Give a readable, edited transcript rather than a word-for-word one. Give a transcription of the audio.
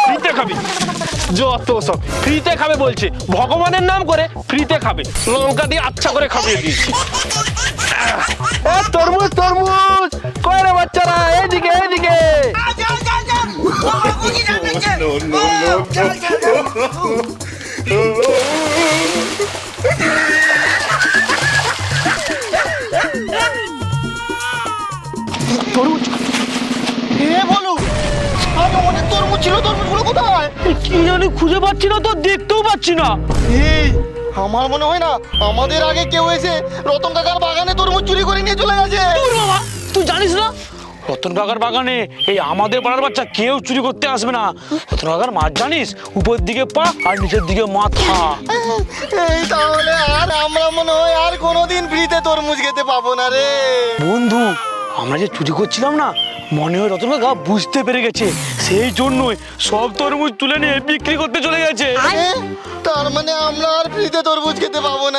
ফ্রিতে খাবি, যত সব ফ্রিতে খাবে বলছে, ভগবানের নাম করে ফ্রিতে খাবে, লঙ্কা দিয়ে আচ্ছা করে খাবিয়ে দিয়েছি। তরমুজ তরমুজ কই রে বাচ্চারা, এইদিকে এইদিকে। তরমুজ বলো, আগে অনেক তরমুজ ছিল, তরমুজগুলো কোথায়? কি জানি খুঁজে পাচ্ছি না তো, দেখতেও পাচ্ছি না। এই আমার মনে হয় না আমাদের আগে কেউ এসে রতন কাকার বাগানে তরমুজ চুরি করে নিয়ে চলে গেছে। বাবা তুই জানিস না, রতন কাকার বাগানে এই আমাদের পাড়ার বাচ্চা কেউ চুরি করতে আসবে না। রতন কাকার মাছ জানিস, উপর দিকে পা আর নিচের দিকে মাথা। এই তাহলে আর আমরা মনে হয় আর কোনোদিন ফ্রিতে তরমুজ খেতে পাবো না রে বন্ধু। আমরা যে চুরি করছিলাম না, মনে হয় রতন কাকা বুঝতে পেরে গেছে, সেই জন্যই সব তরমুজ তুলে নিয়ে বিক্রি করতে চলে গেছে। তার মানে আমরা আর ফ্রিতে তরমুজ খেতে পাবো না